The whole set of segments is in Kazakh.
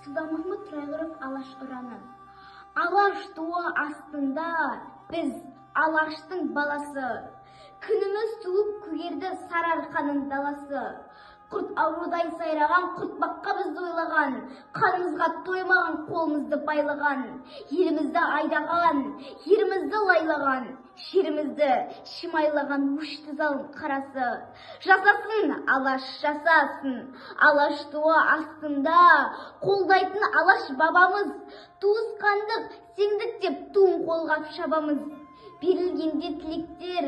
Сұлтанмахмұт Торайғыров алаш ұраны. Алаш туы астында біз алаштың баласы. Күніміз туып көгерді сарыарқаның даласы. Құрт аурудай сайраған, құрт баққа бізді ойлаған, қанымызға тоймаған, қолымызды байлаған, елімізді айдаған, ерімізді лайлаған, шерімізді шимайлаған өшті залым қарасы. Жасасын, алаш жасасын, алаш туы астында қолдайтын алаш бабамыз, туысқандық, сеңдік деп туын қолғап шабамыз. Берілгенде тілектер,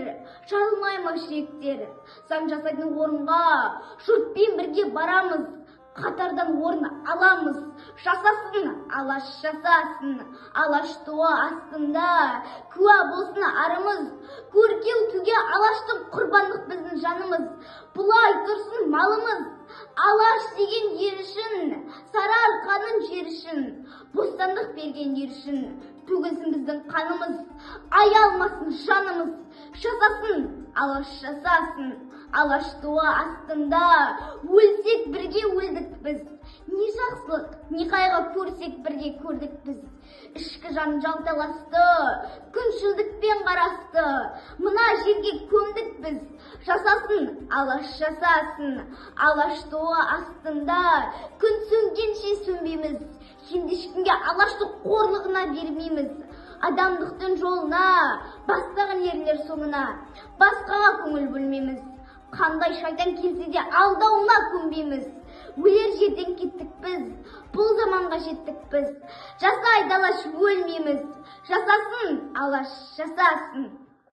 жарылмай ма жүректер, заң жасайтын орынға жұртпен бірге барамыз, қатардан орын аламыз. Жасасын, алаш жасасын, алаш туы астында куә болсын арымыз, көркеу туге алаштың құрбандық біздің жанымыз. Бұлай тұрсын малымыз, алаш деген ер үшін, сарыарқаның жер үшін, бостандық берген ер үшін, төгілсін біздің қанымыз, аялмасын жанымыз. Жасасын, алаш жасасын, алаш туы астында өлсек бірге өлдік біз. Не жақсылық, не қайғы көрсек бірге көрдік біз. Ішкі жанжал таласты, күншілдікпен қарасты, мына жерге көмдік біз. Жасасын, алаш жасасын, алаш туы астында күн сөнгенше сөнбейміз. Енді ешкімге алаштың қорлығына бермейміз. Адамдықтың жолына, бастаған ерлер соңына, басқаға көңіл бөлмейміз. Қандай шайтан келсе де алдауына көнбейміз. Өлер жерден кеттік біз, бұл заманға жеттік біз. Жасайды алаш өлмейміз. Жасасын, алаш жасасын.